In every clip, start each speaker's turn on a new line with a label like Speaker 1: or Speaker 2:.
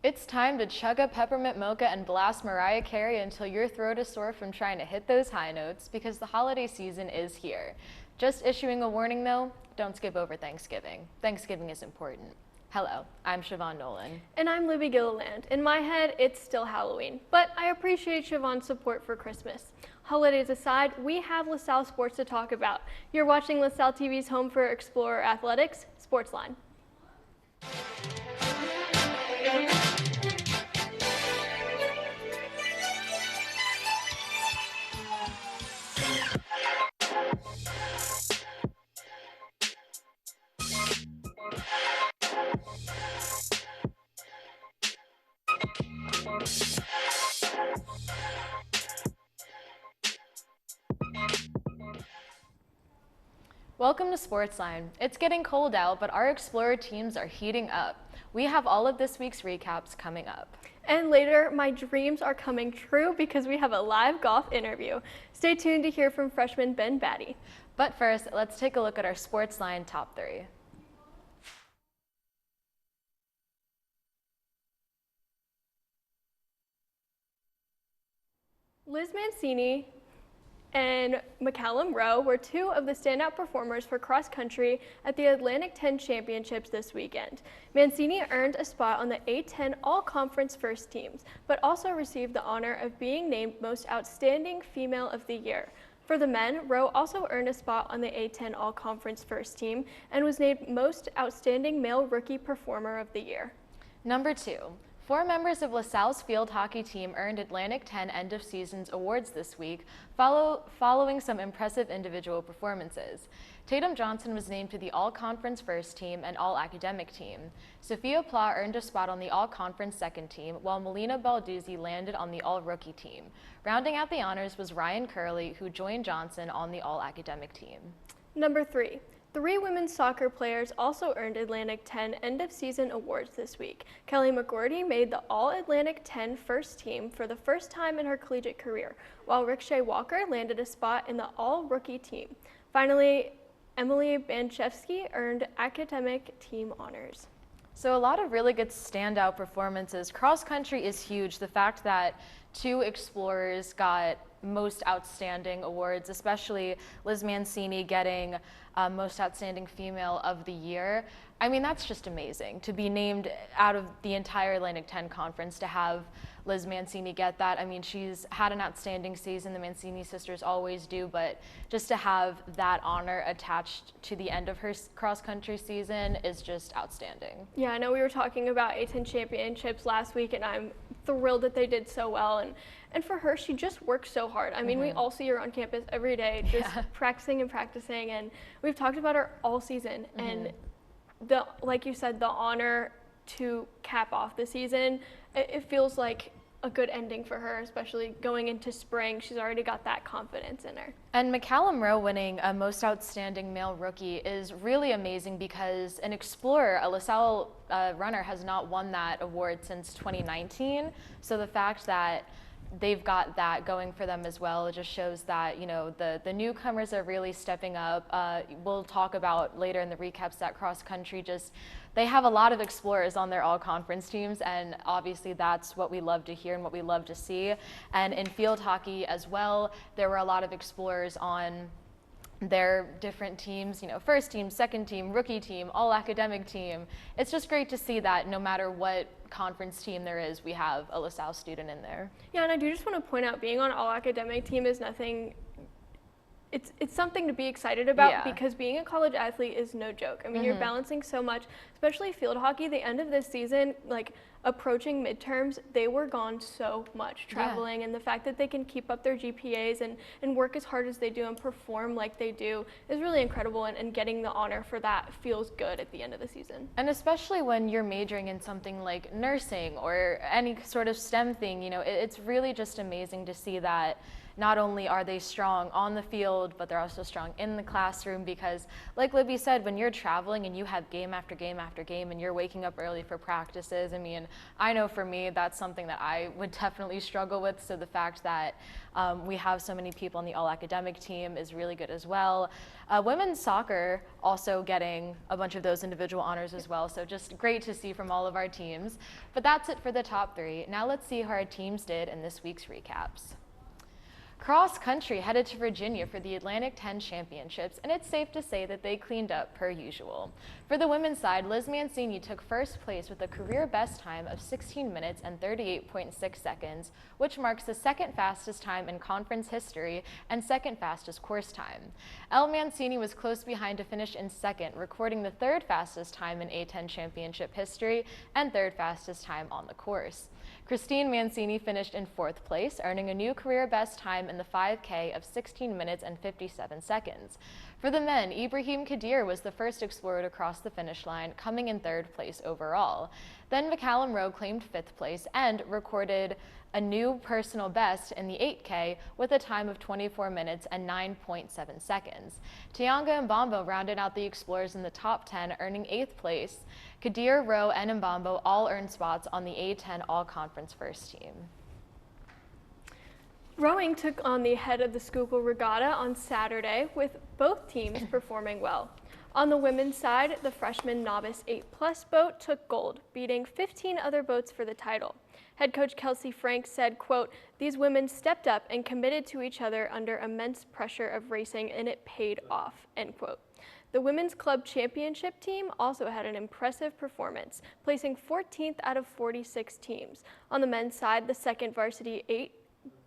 Speaker 1: It's time to chug a peppermint mocha and blast Mariah Carey until your throat is sore from trying to hit those high notes because the holiday season is here. Just issuing a warning though, don't skip over Thanksgiving. Thanksgiving is important. Hello, I'm Siobhan Nolan.
Speaker 2: And I'm Libby Gilliland. In my head, it's still Halloween, but I appreciate Siobhan's support for Christmas. Holidays aside, we have LaSalle sports to talk about. You're watching LaSalle TV's home for Explorer Athletics, SportsLine.
Speaker 1: Welcome to SportsLine. It's getting cold out, but our Explorer teams are heating up. We have all of this week's recaps coming up.
Speaker 2: And later, my dreams are coming true because we have a live golf interview. Stay tuned to hear from freshman Ben Battye.
Speaker 1: But first, let's take a look at our SportsLine top 3.
Speaker 2: Liz Mancini and McCallum Rowe were two of the standout performers for cross country at the Atlantic 10 Championships this weekend. Mancini earned a spot on the A10 All-Conference First Teams, but also received the honor of being named Most Outstanding Female of the Year. For the men, Rowe also earned a spot on the A10 All-Conference First Team and was named Most Outstanding Male Rookie Performer of the Year.
Speaker 1: Number 2. 4 members of LaSalle's field hockey team earned Atlantic 10 End of Seasons awards this week, following some impressive individual performances. Tatum Johnson was named to the All-Conference First Team and All-Academic Team. Sophia Pla earned a spot on the All-Conference Second Team, while Melina Balduzzi landed on the All-Rookie Team. Rounding out the honors was Ryan Curley, who joined Johnson on the All-Academic Team.
Speaker 2: Number 3. 3 women's soccer players also earned Atlantic 10 end-of-season awards this week. Kelly McGordy made the All-Atlantic 10 First Team for the first time in her collegiate career, while Rickshay Walker landed a spot in the All-Rookie Team. Finally, Emily Banchevsky earned Academic Team honors.
Speaker 1: So a lot of really good standout performances. Cross country is huge. The fact that 2 explorers got Most Outstanding awards, especially Liz Mancini getting Most Outstanding Female of the Year. I mean, that's just amazing to be named out of the entire Atlantic 10 conference, to have Liz Mancini get that. I mean, she's had an outstanding season, the Mancini sisters always do, but just to have that honor attached to the end of her cross-country season is just outstanding.
Speaker 2: Yeah, I know we were talking about A10 championships last week, and I'm thrilled that they did so well. And for her, she just works so hard. I mean, we all see her on campus every day, just practicing and practicing, and we've talked about her all season. And like you said, the honor to cap off the season, it feels like a good ending for her, especially going into spring. She's already got that confidence in her.
Speaker 1: And McCallum Rowe winning a Most Outstanding Male Rookie is really amazing because an explorer, a LaSalle runner, has not won that award since 2019. So the fact that they've got that going for them as well, it just shows that, you know, the newcomers are really stepping up. We'll talk about later in the recaps that cross country, just they have a lot of explorers on their all-conference teams, and obviously that's what we love to hear and what we love to see. And in field hockey as well, there were a lot of explorers on their different teams, you know, first team, second team, rookie team, all academic team. It's just great to see that no matter what conference team there is, we have a LaSalle student in there.
Speaker 2: Yeah, and I do just want to point out, being on all academic team is nothing, it's something to be excited about, because being a college athlete is no joke. I mean, you're balancing so much, especially field hockey. The end of this season, like approaching midterms, they were gone so much traveling, and the fact that they can keep up their GPAs and work as hard as they do and perform like they do is really incredible, and getting the honor for that feels good at the end of the season.
Speaker 1: And especially when you're majoring in something like nursing or any sort of STEM thing, you know, it's really just amazing to see that not only are they strong on the field, but they're also strong in the classroom because, like Libby said, when you're traveling and you have game after game after game and you're waking up early for practices, I mean, I know for me that's something that I would definitely struggle with. So the fact that we have so many people on the all-academic team is really good as well. Women's soccer also getting a bunch of those individual honors as well, so just great to see from all of our teams. But that's it for the top three. Now let's see how our teams did in this week's recaps. Cross country headed to Virginia for the Atlantic 10 Championships, and it's safe to say that they cleaned up per usual. For the women's side, Liz Mancini took first place with a career best time of 16 minutes and 38.6 seconds, which marks the second fastest time in conference history and second fastest course time. Elle Mancini was close behind to finish in second, recording the third fastest time in A10 Championship history and third fastest time on the course. Christine Mancini finished in fourth place, earning a new career best time in the 5K of 16 minutes and 57 seconds. For the men, Ibrahim Kadir was the first explorer to cross the finish line, coming in third place overall. Then McCallum Rowe claimed fifth place and recorded a new personal best in the 8K with a time of 24 minutes and 9.7 seconds. Tianga Mbambo rounded out the explorers in the top 10, earning 8th place. Kadir, Rowe, and Mbambo all earned spots on the A10 All-Conference First Team.
Speaker 2: Rowing took on the head of the Schuylkill Regatta on Saturday, with both teams performing well. On the women's side, the freshman novice 8+ boat took gold, beating 15 other boats for the title. Head coach Kelsey Frank said, quote, "These women stepped up and committed to each other under immense pressure of racing, and it paid off," end quote. The women's club championship team also had an impressive performance, placing 14th out of 46 teams. On the men's side, the second varsity 8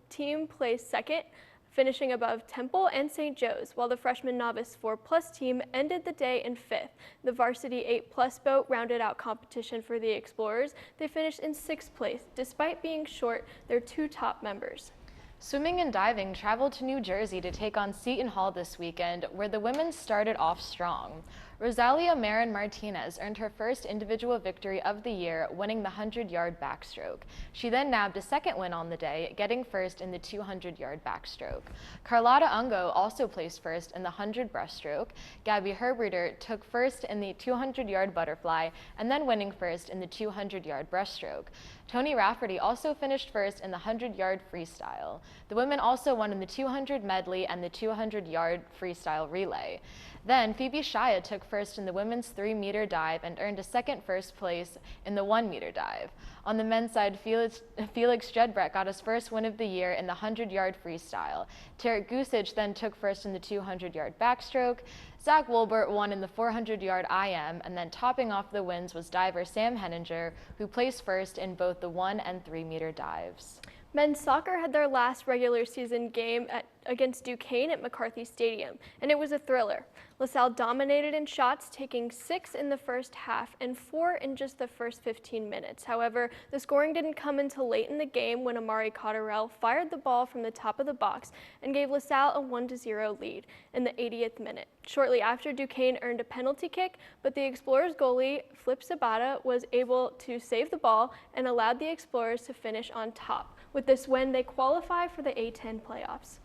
Speaker 2: team placed second, finishing above Temple and St. Joe's, while the freshman novice 4+ team ended the day in 5th. The varsity 8+ boat rounded out competition for the Explorers. They finished in 6th place, despite being short their 2 top members.
Speaker 1: Swimming and diving traveled to New Jersey to take on Seton Hall this weekend, where the women started off strong. Rosalia Marin Martinez earned her first individual victory of the year, winning the 100-yard backstroke. She then nabbed a second win on the day, getting first in the 200-yard backstroke. Carlotta Ungo also placed first in the 100 breaststroke. Gabby Herberter took first in the 200-yard butterfly, and then winning first in the 200-yard breaststroke. Tony Rafferty also finished first in the 100-yard freestyle. The women also won in the 200 medley and the 200-yard freestyle relay. Then Phoebe Shia took first in the women's 3-meter dive and earned a second first place in the 1-meter dive. On the men's side, Felix Jedbrett got his first win of the year in the 100-yard freestyle. Tarek Gusich then took first in the 200-yard backstroke. Zach Wolbert won in the 400-yard IM, and then topping off the wins was diver Sam Henninger, who placed first in both the 1- and 3-meter dives.
Speaker 2: Men's soccer had their last regular season game against Duquesne at McCarthy Stadium, and it was a thriller. LaSalle dominated in shots, taking 6 in the first half and 4 in just the first 15 minutes. However, the scoring didn't come until late in the game when Amari Cotterell fired the ball from the top of the box and gave LaSalle a 1-0 lead in the 80th minute. Shortly after, Duquesne earned a penalty kick, but the Explorers goalie, Flip Sabata, was able to save the ball and allowed the Explorers to finish on top. With this win, they qualify for the A10 playoffs.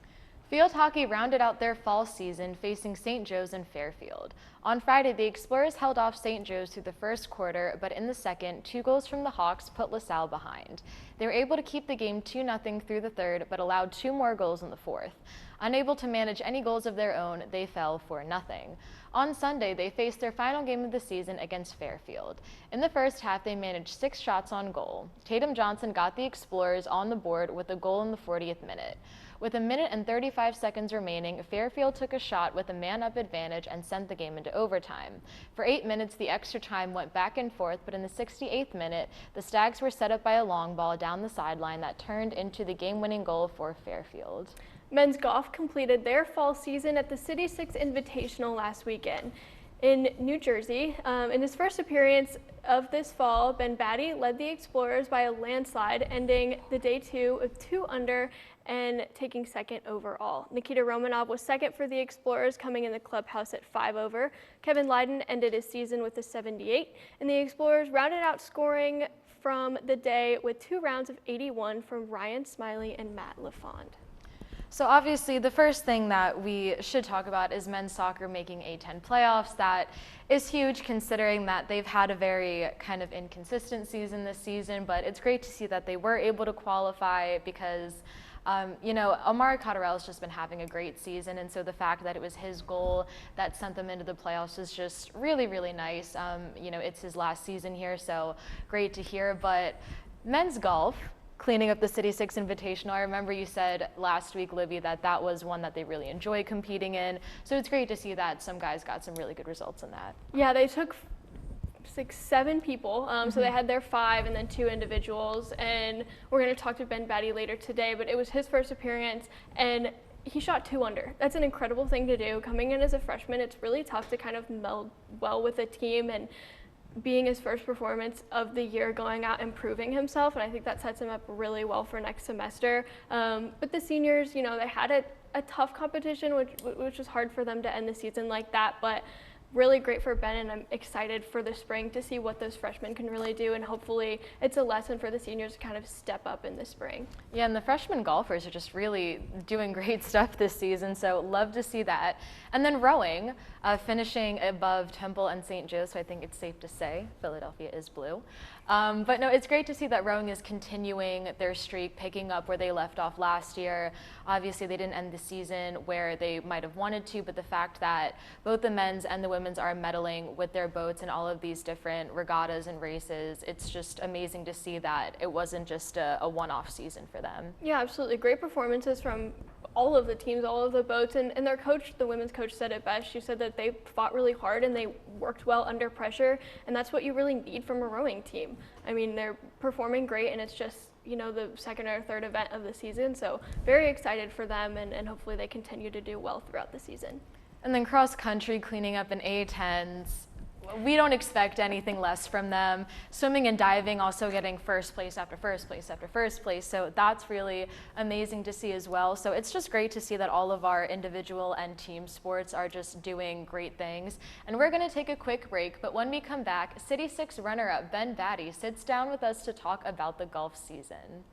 Speaker 1: Field hockey rounded out their fall season facing St. Joe's and Fairfield. On Friday, the Explorers held off St. Joe's through the first quarter, but in the second, 2 goals from the Hawks put LaSalle behind. They were able to keep the game 2-0 through the third, but allowed 2 more goals in the fourth. Unable to manage any goals of their own, they fell 4-0. On Sunday, they faced their final game of the season against Fairfield. In the first half, they managed 6 shots on goal. Tatum Johnson got the Explorers on the board with a goal in the 40th minute. With 1 minute and 35 seconds remaining, Fairfield took a shot with a man-up advantage and sent the game into overtime. For 8 minutes, the extra time went back and forth, but in the 68th minute, the Stags were set up by a long ball down the sideline that turned into the game-winning goal for Fairfield.
Speaker 2: Men's golf completed their fall season at the City 6 Invitational last weekend in New Jersey. In his first appearance of this fall, Ben Battye led the Explorers by a landslide, ending the day 2 with 2 under and taking second overall. Nikita Romanov was second for the Explorers, coming in the clubhouse at 5 over. Kevin Lyden ended his season with a 78, and the Explorers rounded out scoring from the day with 2 rounds of 81 from Ryan Smiley and Matt LaFond.
Speaker 1: So obviously the first thing that we should talk about is men's soccer making A10 playoffs. That is huge considering that they've had a very kind of inconsistent season this season, but it's great to see that they were able to qualify because Amari Cotterell's just been having a great season, and so the fact that it was his goal that sent them into the playoffs is just really, really nice. It's his last season here, so great to hear. But men's golf, cleaning up the City 6 Invitational. I remember you said last week, Libby, that was one that they really enjoy competing in. So it's great to see that some guys got some really good results in that.
Speaker 2: Yeah, they took 7 people. So they had their 5 and then 2 individuals. And we're going to talk to Ben Battye later today, but it was his first appearance and he shot 2 under. That's an incredible thing to do. Coming in as a freshman, it's really tough to kind of meld well with a team, and being his first performance of the year, going out and proving himself, and I think that sets him up really well for next semester. But the seniors, they had a tough competition, which was hard for them to end the season like that, but really great for Ben, and I'm excited for the spring to see what those freshmen can really do, and hopefully it's a lesson for the seniors to kind of step up in the spring.
Speaker 1: Yeah, and the freshman golfers are just really doing great stuff this season, so love to see that. And then rowing, finishing above Temple and St. Joe's, so I think it's safe to say Philadelphia is blue. But no, it's great to see that rowing is continuing their streak, picking up where they left off last year. Obviously, they didn't end the season where they might have wanted to, but the fact that both the men's and the women's are medaling with their boats in all of these different regattas and races, it's just amazing to see that it wasn't just a one-off season for them.
Speaker 2: Yeah, absolutely. Great performances from all of the teams, all of the boats, and their coach, the women's coach, said it best. She said that they fought really hard and they worked well under pressure, and that's what you really need from a rowing team. I mean, they're performing great, and it's just, the second or third event of the season, so very excited for them, and hopefully they continue to do well throughout the season.
Speaker 1: And then cross country, cleaning up in A10s. We don't expect anything less from them. Swimming and diving also getting first place after first place after first place. So that's really amazing to see as well. So it's just great to see that all of our individual and team sports are just doing great things. And we're going to take a quick break, but when we come back, City 6 runner-up Ben Battye sits down with us to talk about the golf season.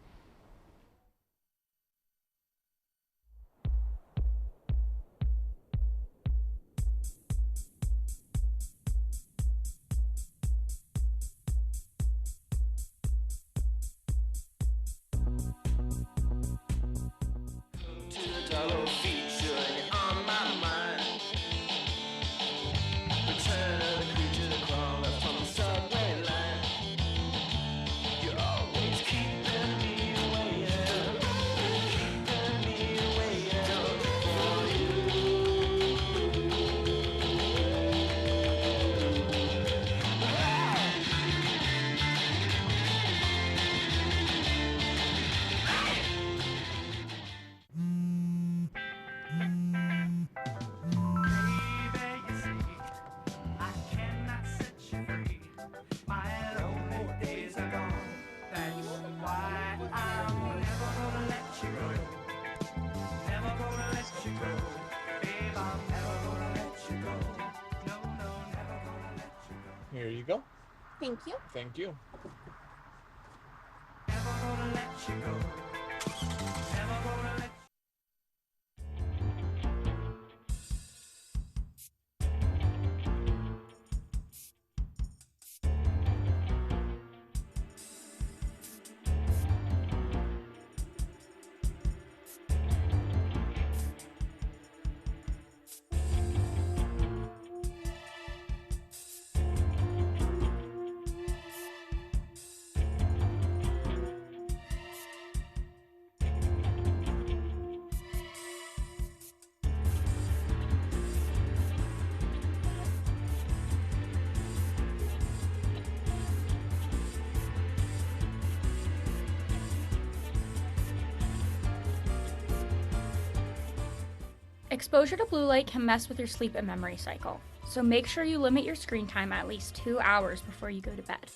Speaker 3: Here you go.
Speaker 4: Thank you.
Speaker 3: Thank you.
Speaker 4: Exposure to blue light can mess with your sleep and memory cycle, so make sure you limit your screen time at least 2 hours before you go to bed.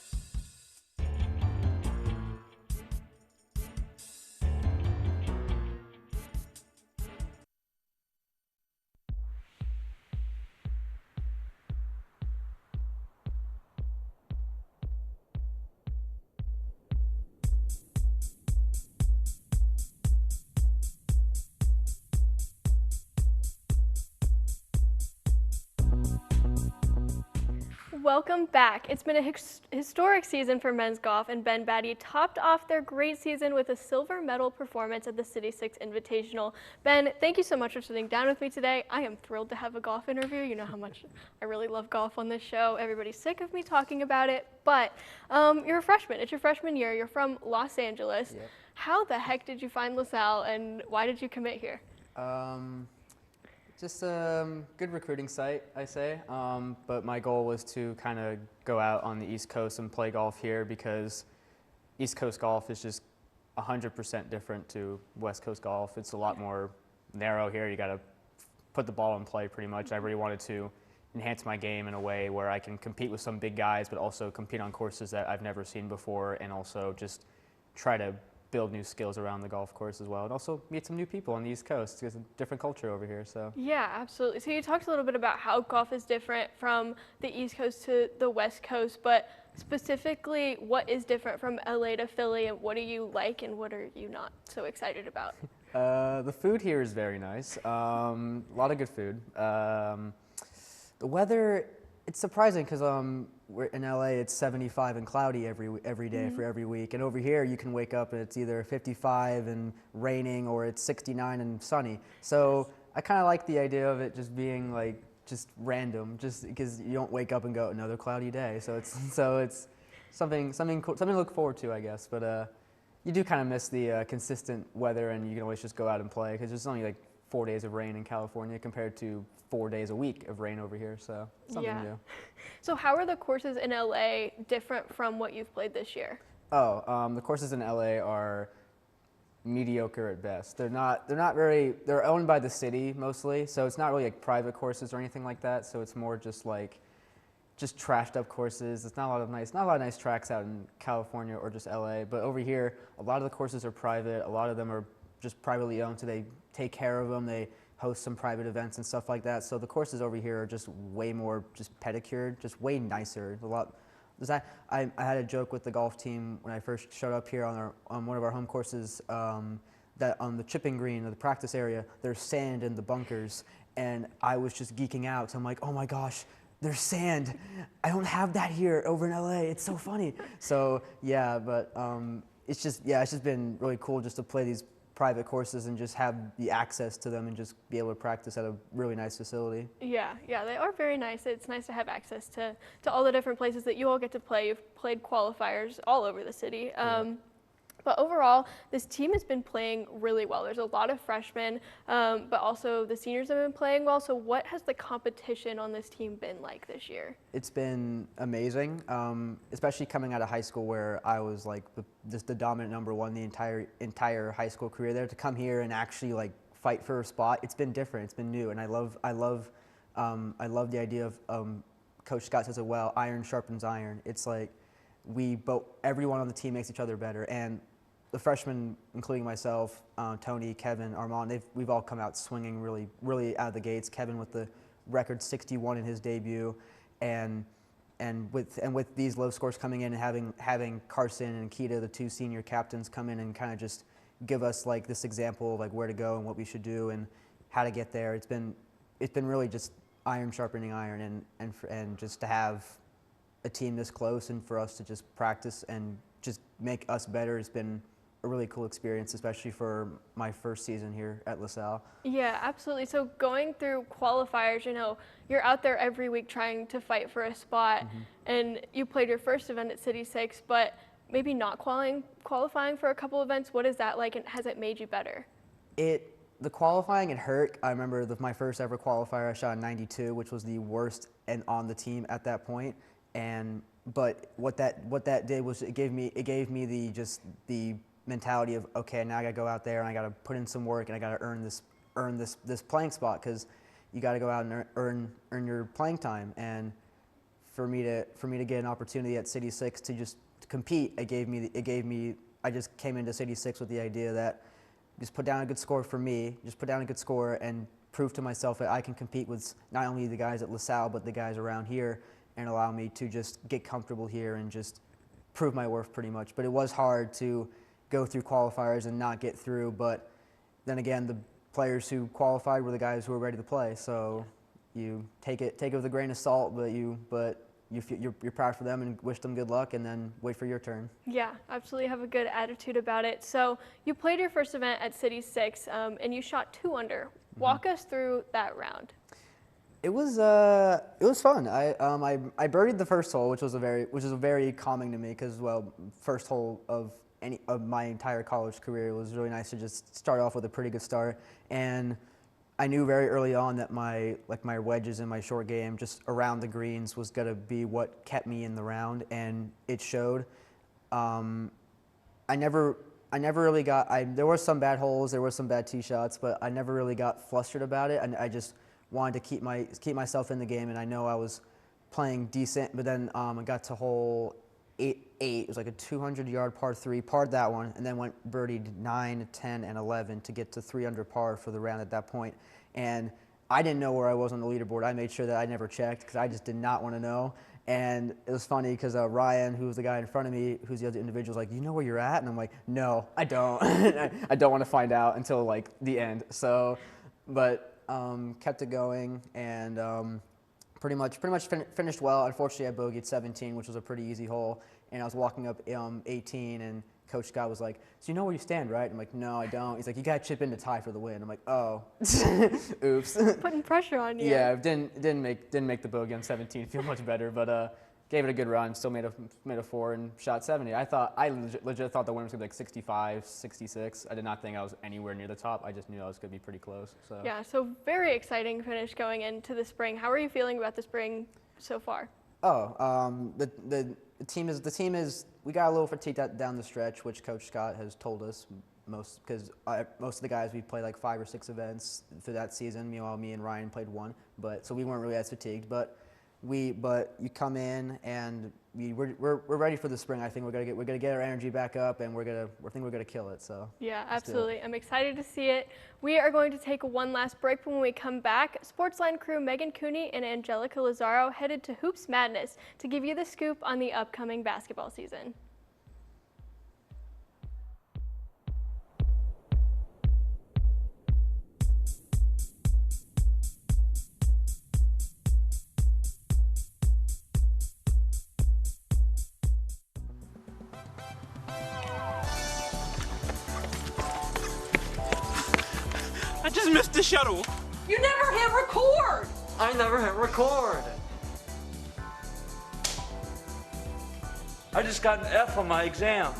Speaker 2: Welcome back. It's been a historic season for men's golf, and Ben Battye topped off their great season with a silver medal performance at the City 6 Invitational. Ben, thank you so much for sitting down with me today. I am thrilled to have a golf interview. You know how much I really love golf on this show. Everybody's sick of me talking about it, but you're a freshman. It's your freshman year. You're from Los Angeles.
Speaker 3: Yep.
Speaker 2: How the heck did you find LaSalle, and why did you commit here?
Speaker 3: Just a good recruiting site, I say. But my goal was to kind of go out on the East Coast and play golf here because East Coast golf is just 100% different to West Coast golf. It's a lot more narrow here. You got to put the ball in play pretty much. I really wanted to enhance my game in a way where I can compete with some big guys, but also compete on courses that I've never seen before, and also just try to build new skills around the golf course as well, and also meet some new people on the East Coast. It's a different culture over here. So
Speaker 2: yeah, absolutely. So you talked a little bit about how golf is different from the East Coast to the West Coast, but specifically, what is different from LA to Philly, and what do you like and what are you not so excited about?
Speaker 3: The food here is very nice. A lot of good food. The weather, it's surprising because we're in LA, it's 75 and cloudy every day for every week. And over here, you can wake up and it's either 55 and raining or it's 69 and sunny. So I kind of like the idea of it just being like just random, just because you don't wake up and go another cloudy day. So it's something cool, something to look forward to, I guess. But you do kind of miss the consistent weather, and you can always just go out and play because there's only like 4 days of rain in California compared to 4 days a week of rain over here, so something new.
Speaker 2: So how are the courses in LA different from what you've played this year?
Speaker 3: The courses in LA are mediocre at best. They're not very, they're owned by the city mostly, so it's not really like private courses or anything like that, so it's more just like trashed up courses. It's not a lot of nice tracks out in California or just LA, but over here a lot of the courses are private. A lot of them are just privately owned, so they take care of them. They host some private events and stuff like that. So the courses over here are just way more just pedicured, just way nicer. I had a joke with the golf team when I first showed up here on one of our home courses, that on the chipping green or the practice area, there's sand in the bunkers, and I was just geeking out. So I'm like, oh my gosh, there's sand. I don't have that here over in LA. It's so funny. So yeah, but it's just been really cool just to play these private courses and just have the access to them and just be able to practice at a really nice facility.
Speaker 2: Yeah, they are very nice. It's nice to have access to all the different places that you all get to play. You've played qualifiers all over the city. But overall, this team has been playing really well. There's a lot of freshmen, but also the seniors have been playing well. So what has the competition on this team been like this year?
Speaker 3: It's been amazing, especially coming out of high school where I was like just the dominant number one the entire high school career there. To come here and actually like fight for a spot, it's been different. It's been new, and I love the idea of Coach Scott says it well. Iron sharpens iron. It's like everyone on the team makes each other better, and the freshmen, including myself, Tony, Kevin, Armand, we've all come out swinging really out of the gates. Kevin with the record 61 in his debut, and with these low scores coming in and having Carson and Keita, the two senior captains, come in and kind of just give us like this example of like where to go and what we should do and how to get there. It's been really just iron sharpening iron, and just to have a team this close and for us to just practice and just make us better has been a really cool experience, especially for my first season here at LaSalle.
Speaker 2: Yeah, absolutely. So going through qualifiers, you're out there every week trying to fight for a spot, and you played your first event at City 6, but maybe not qualifying for a couple events. What is that like, and has it made you better?
Speaker 3: The qualifying, it hurt. I remember my first ever qualifier, I shot a 92, which was the worst and on the team at that point. But what that did was it gave me the mentality of, okay, now I got to go out there and I got to put in some work and I got to earn this playing spot, because you got to go out and earn your playing time. And for me to get an opportunity at City 6 to just compete, I just came into City 6 with the idea that just put down a good score for me, just put down a good score and prove to myself that I can compete with not only the guys at LaSalle but the guys around here, and allow me to just get comfortable here and just prove my worth pretty much. But it was hard to go through qualifiers and not get through, but then again, the players who qualified were the guys who were ready to play, so you take it with a grain of salt, but you're proud for them and wish them good luck, and then wait for your turn.
Speaker 2: Yeah, absolutely have a good attitude about it. So you played your first event at City 6, and you shot 2 under. Walk us through that round.
Speaker 3: It was fun. I birdied the first hole, which was very calming to me because, well, first hole of my entire college career, it was really nice to just start off with a pretty good start. And I knew very early on that my wedges and my short game just around the greens was gonna be what kept me in the round, and it showed. I never really got. There were some bad holes, there were some bad tee shots, but I never really got flustered about it, and I just wanted to keep myself in the game, and I know I was playing decent. But then I got to hole 8. It was like a 200-yard par 3, parred that one, and then went birdied 9, 10, and 11 to get to 3 under par for the round at that point. And I didn't know where I was on the leaderboard. I made sure that I never checked because I just did not want to know. And it was funny because Ryan, who was the guy in front of me, who's the other individual, was like, "You know where you're at?" And I'm like, "No, I don't. I don't want to find out until like the end." So, but kept it going and pretty much finished well. Unfortunately, I bogeyed 17, which was a pretty easy hole. And I was walking up 18, and Coach Scott was like, "So you know where you stand, right?" I'm like, "No, I don't." He's like, "You got to chip in to tie for the win." I'm like, "Oh, oops."
Speaker 2: Putting pressure on you.
Speaker 3: Yeah, didn't make the bogey on 17. Feel much better, but gave it a good run. Still made a 4 and shot 70. I legit thought the winner was gonna be like 65, 66. I did not think I was anywhere near the top. I just knew I was gonna be pretty close. So
Speaker 2: Yeah, so very exciting finish going into the spring. How are you feeling about the spring so far?
Speaker 3: Oh, the team is we got a little fatigued down the stretch, which Coach Scott has told us most of the guys we played like 5 or 6 events through that season. Meanwhile, me and Ryan played 1, but so we weren't really as fatigued. But you come in and we're ready for the spring. I think we're gonna get our energy back up, and we're gonna kill it. So
Speaker 2: yeah, absolutely. I'm excited to see it. We are going to take one last break, but when we come back, SportsLine crew Megan Cooney and Angelica Lazaro headed to Hoops Madness to give you the scoop on the upcoming basketball season.
Speaker 5: I just missed the shuttle.
Speaker 6: You never hit record!
Speaker 7: I never hit record. I just got an F on my exam.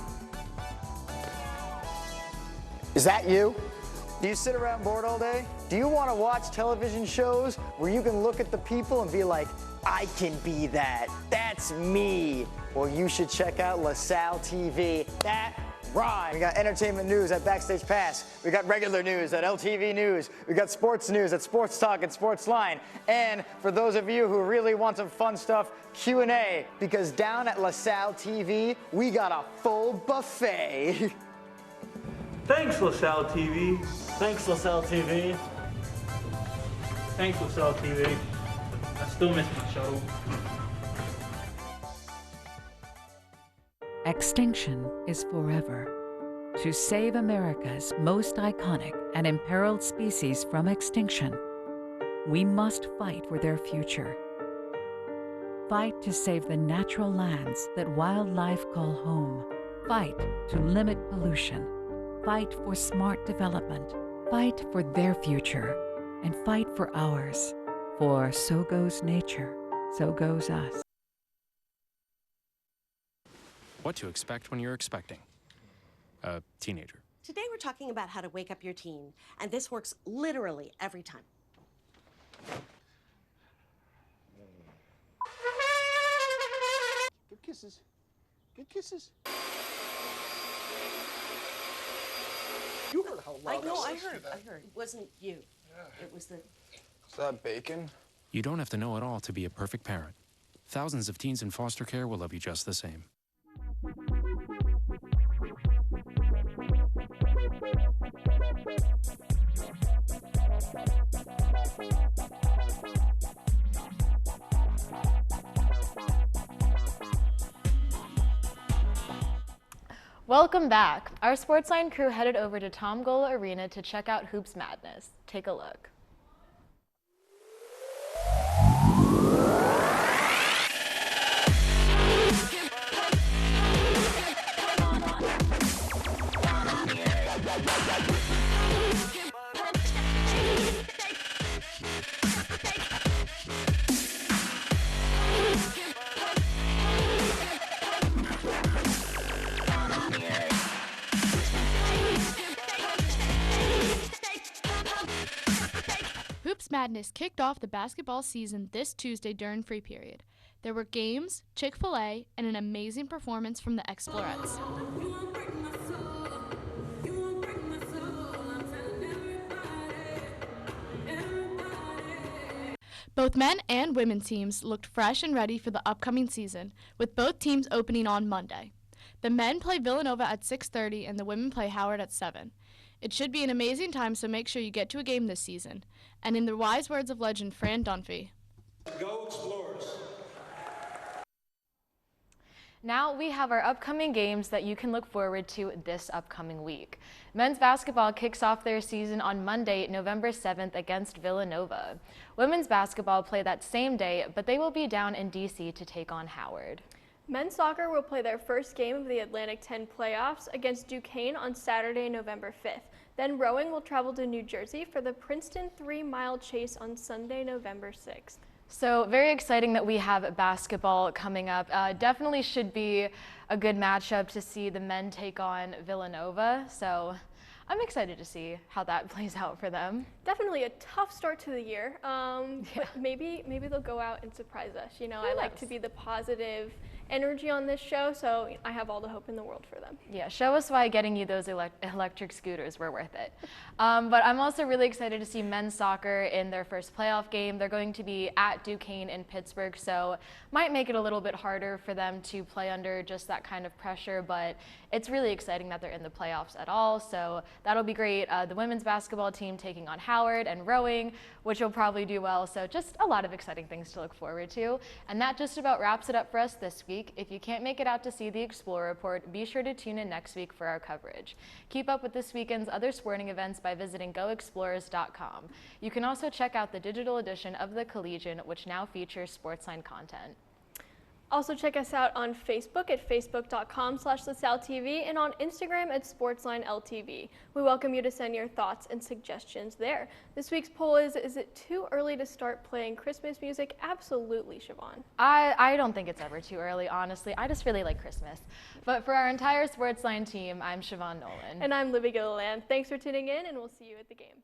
Speaker 8: Is that you? Do you sit around bored all day? Do you want to watch television shows where you can look at the people and be like, I can be that. That's me. Well, you should check out Salle TV. That rhymes. We got entertainment news at Backstage Pass. We got regular news at LTV News. We got sports news at Sports Talk and SportsLine. And for those of you who really want some fun stuff, Q&A. Because down at Salle TV, we got a full buffet.
Speaker 7: Thanks, LaSalle TV.
Speaker 8: Thanks, LaSalle TV.
Speaker 5: Thanks, LaSalle TV. I still miss my shuttle.
Speaker 9: Extinction is forever. To save America's most iconic and imperiled species from extinction, we must fight for their future. Fight to save the natural lands that wildlife call home. Fight to limit pollution. Fight for smart development. Fight for their future. And fight for ours. For so goes nature, so goes us.
Speaker 10: What to expect when you're expecting a teenager.
Speaker 6: Today we're talking about how to wake up your teen, and this works literally every time.
Speaker 8: Good kisses. Good kisses. You heard how loud
Speaker 6: I heard. It wasn't you. Yeah. It was the...
Speaker 11: Is that bacon?
Speaker 10: You don't have to know it all to be a perfect parent. Thousands of teens in foster care will love you just the same.
Speaker 1: Welcome back. Our SportsLine crew headed over to Tom Gola Arena to check out Hoops Madness. Take a look.
Speaker 12: March Madness kicked off the basketball season this Tuesday during free period. There were games, Chick-fil-A, and an amazing performance from the Explorettes. Both men and women teams looked fresh and ready for the upcoming season, with both teams opening on Monday. The men play Villanova at 6:30 and the women play Howard at 7. It should be an amazing time, so make sure you get to a game this season. And in the wise words of legend Fran Dunphy,
Speaker 13: go Explorers!
Speaker 1: Now we have our upcoming games that you can look forward to this upcoming week. Men's basketball kicks off their season on Monday, November 7th against Villanova. Women's basketball play that same day, but they will be down in DC to take on Howard.
Speaker 2: Men's soccer will play their first game of the Atlantic 10 playoffs against Duquesne on Saturday, November 5th. Then rowing will travel to New Jersey for the Princeton 3-mile chase on Sunday, November 6th.
Speaker 1: So very exciting that we have basketball coming up. Definitely should be a good matchup to see the men take on Villanova. So I'm excited to see how that plays out for them.
Speaker 2: Definitely a tough start to the year. But maybe they'll go out and surprise us. You know, I like to be the positive energy on this show, so I have all the hope in the world for them.
Speaker 1: Yeah, show us why getting you those electric scooters were worth it. But I'm also really excited to see men's soccer in their first playoff game. They're going to be at Duquesne in Pittsburgh, so might make it a little bit harder for them to play under just that kind of pressure, but it's really exciting that they're in the playoffs at all, so that'll be great. The women's basketball team taking on Howard, and rowing, which will probably do well, so just a lot of exciting things to look forward to. And that just about wraps it up for us this week. If you can't make it out to see the Explorer Report, be sure to tune in next week for our coverage. Keep up with this weekend's other sporting events by visiting goexplorers.com. You can also check out the digital edition of the Collegian, which now features SportsLine content.
Speaker 2: Also check us out on Facebook at facebook.com/LaSalleTV and on Instagram at SportsLineLTV. We welcome you to send your thoughts and suggestions there. This week's poll is it too early to start playing Christmas music? Absolutely, Siobhan.
Speaker 1: I don't think it's ever too early, honestly. I just really like Christmas. But for our entire SportsLine team, I'm Siobhan Nolan.
Speaker 2: And I'm Libby Gilliland. Thanks for tuning in, and we'll see you at the game.